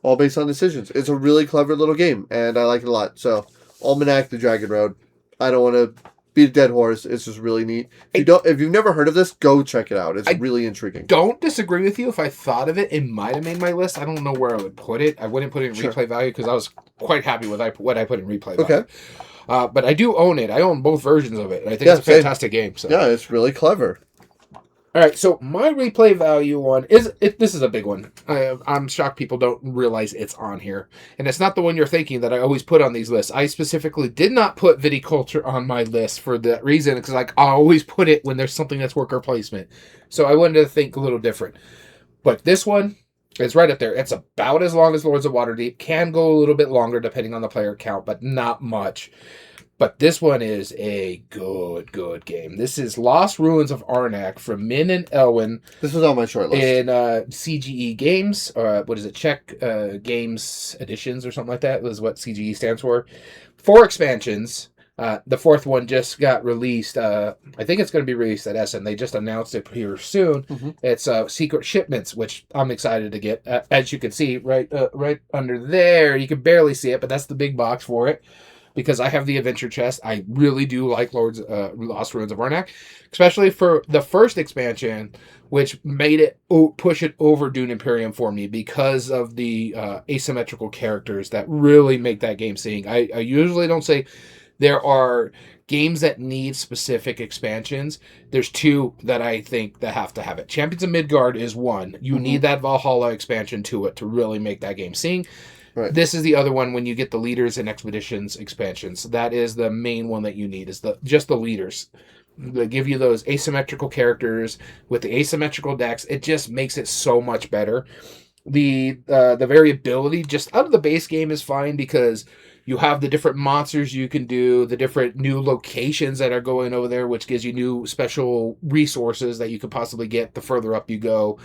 all based on decisions. It's a really clever little game, and I like it a lot. So, Almanac, the Dragon Road. I don't want to beat a dead horse. It's just really neat. If you've never heard of this, go check it out. It's really intriguing. Don't disagree with you. If I thought of it, it might have made my list. I don't know where I would put it. I wouldn't put it in replay value because I was quite happy with what I put in replay value. Okay. But I do own it. I own both versions of it. And I think it's a fantastic game. So. Yeah, it's really clever. All right, so my replay value one is this is a big one. I'm shocked people don't realize it's on here, and it's not the one you're thinking that I always put on these lists. I specifically did not put viticulture on my list for that reason, because I always put it when there's something that's worker placement. So I wanted to think a little different. But this one is right up there. It's about as long as Lords of Waterdeep. Can go a little bit longer depending on the player count, but not much. But this one is a good game. This is Lost Ruins of Arnak from Min and Elwin. This was on my short list. In CGE Games, what is it? Czech Games Editions or something like that was what CGE stands for. 4 expansions. The 4th one just got released. I think it's going to be released at Essen. They just announced it here soon. Mm-hmm. It's Secret Shipments, which I'm excited to get. As you can see, right under there, you can barely see it, but that's the big box for it. Because I have the adventure chest. I really do like Lost Ruins of Arnak, especially for the first expansion, which made it push it over Dune Imperium for me because of the asymmetrical characters that really make that game sing. I usually don't say there are games that need specific expansions. There's 2 that I think that have to have it. Champions of Midgard is one. You need that Valhalla expansion to it to really make that game sing. Right. This is the other one when you get the Leaders and Expeditions expansions. That is the main one that you need, is just the Leaders. They give you those asymmetrical characters with the asymmetrical decks. It just makes it so much better. The variability just out of the base game is fine because you have the different monsters you can do, the different new locations that are going over there, which gives you new special resources that you could possibly get the further up you go.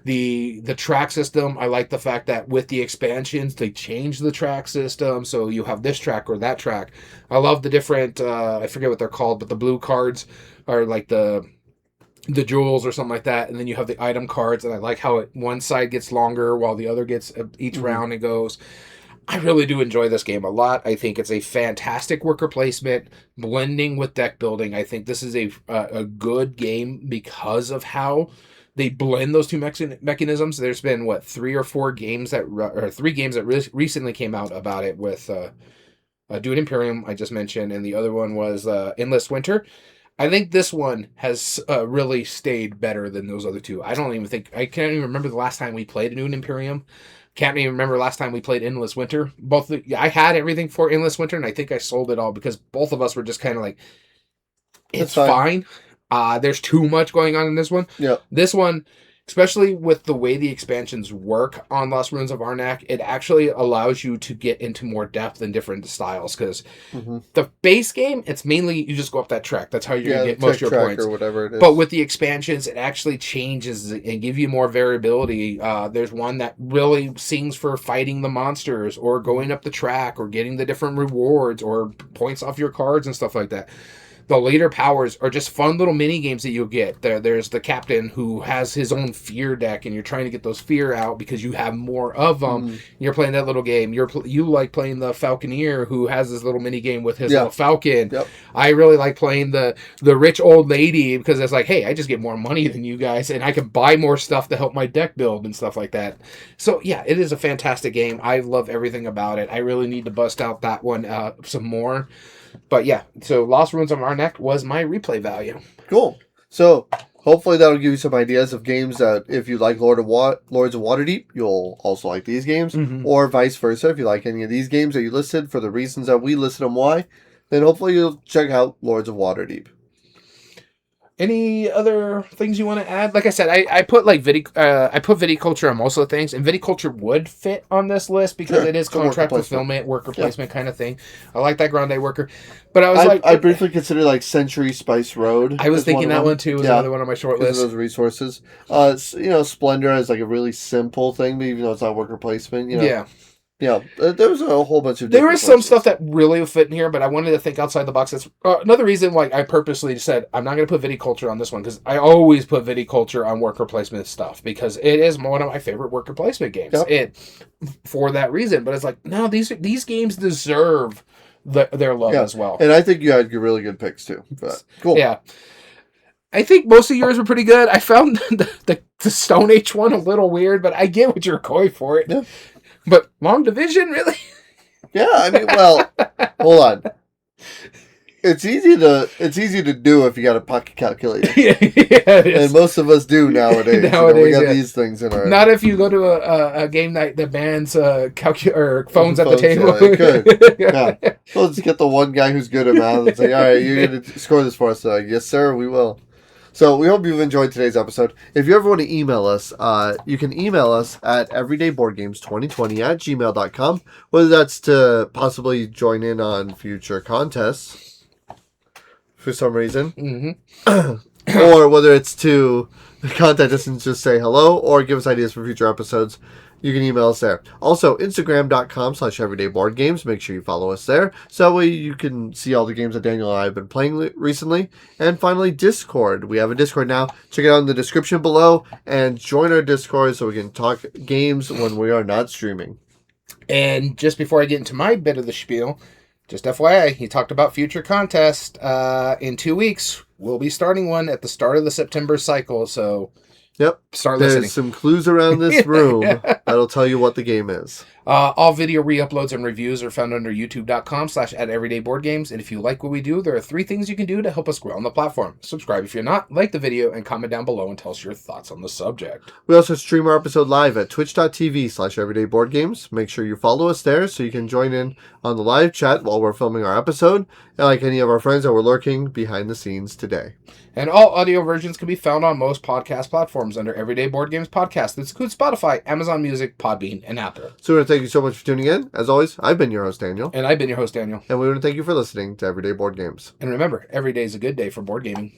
The track system, I like the fact that with the expansions, they change the track system, so you have this track or that track. I love the different, I forget what they're called, but the blue cards are like the jewels or something like that, and then you have the item cards, and I like how one side gets longer while the other gets each round it goes. I really do enjoy this game a lot. I think it's a fantastic worker placement, blending with deck building. I think this is a good game because of how they blend those 2 mechanisms. There's been, 3 or 4 games that 3 games that recently came out about it with Dune Imperium, I just mentioned, and the other one was Endless Winter. I think this one has really stayed better than those other 2. I can't even remember the last time we played Dune Imperium. Can't even remember last time we played Endless Winter. I had everything for Endless Winter, and I think I sold it all because both of us were just kind of like, it's fine. There's too much going on in this one. Yeah. This one, especially with the way the expansions work on Lost Ruins of Arnak, it actually allows you to get into more depth and different styles. Because the base game, it's mainly you just go up that track. That's how you're going to get most of your points. Or whatever it is. But with the expansions, it actually changes and give you more variability. There's one that really sings for fighting the monsters or going up the track or getting the different rewards or points off your cards and stuff like that. The later powers are just fun little mini games that you'll get. There's the captain who has his own fear deck, and you're trying to get those fear out because you have more of them. You're playing that little game. You like playing the Falconeer who has this little mini game with his little falcon. Yep. I really like playing the rich old lady because it's like, hey, I just get more money than you guys, and I can buy more stuff to help my deck build and stuff like that. So yeah, it is a fantastic game. I love everything about it. I really need to bust out that one some more. But yeah, so Lost Ruins of Arnak was my replay value. Cool. So hopefully that'll give you some ideas of games that if you like Lords of Waterdeep, you'll also like these games. Or vice versa. If you like any of these games that you listed for the reasons that we listed them why, then hopefully you'll check out Lords of Waterdeep. Any other things you want to add? Like I said, I put like viticulture on most of the things, and viticulture would fit on this list because it is contract fulfillment, worker placement kind of thing. I like that Grande worker, but I briefly considered like Century Spice Road. I was thinking that one too. Was another one on my short list. Those resources. Splendor is like a really simple thing, even though it's not worker placement. Yeah. Yeah, there was a whole bunch of. There is some stuff that really fit in here, but I wanted to think outside the box. That's another reason why I purposely said I'm not going to put viticulture on this one, because I always put viticulture on worker placement stuff because it is one of my favorite worker placement games. Yep. For that reason, but it's like no, these games deserve their love as well. And I think you had really good picks too. But cool. Yeah. I think most of yours were pretty good. I found the Stone Age one a little weird, but I get what you're going for it. Yeah. But long division, really? Yeah, I mean, well, hold on. It's easy to do if you got a pocket calculator. Yeah, it is. And most of us do nowadays. We got these things in our. Not if you go to a game night that bans phones at the table. Yeah, it could. Yeah. So let's get the one guy who's good at math and say, "All right, you're going to score this for us." Yes, sir, we will. So we hope you've enjoyed today's episode. If you ever want to email us, you can email us at everydayboardgames2020@gmail.com, whether that's to possibly join in on future contests for some reason, or whether it's to contact us and just say hello or give us ideas for future episodes. You can email us there. Also, Instagram.com/everydayboardgames. Make sure you follow us there. So that way you can see all the games that Daniel and I have been playing recently. And finally, Discord. We have a Discord now. Check it out in the description below and join our Discord so we can talk games when we are not streaming. And just before I get into my bit of the spiel, just FYI, he talked about future contest. In 2 weeks, we'll be starting one at the start of the September cycle. So... Yep. Start listening. There's some clues around this room that'll tell you what the game is. All video re-uploads and reviews are found under youtube.com/@everydayboardgames. And if you like what we do, there are 3 things you can do to help us grow on the platform. Subscribe if you're not, like the video, and comment down below and tell us your thoughts on the subject. We also stream our episode live at twitch.tv/everydayboardgames. Make sure you follow us there so you can join in on the live chat while we're filming our episode, and like any of our friends that were lurking behind the scenes today. And all audio versions can be found on most podcast platforms under Everyday Board Games Podcast. This includes Spotify, Amazon Music, Podbean, and Apple. So we want to thank you so much for tuning in. As always, I've been your host, Daniel. And I've been your host, Daniel. And we want to thank you for listening to Everyday Board Games. And remember, every day is a good day for board gaming.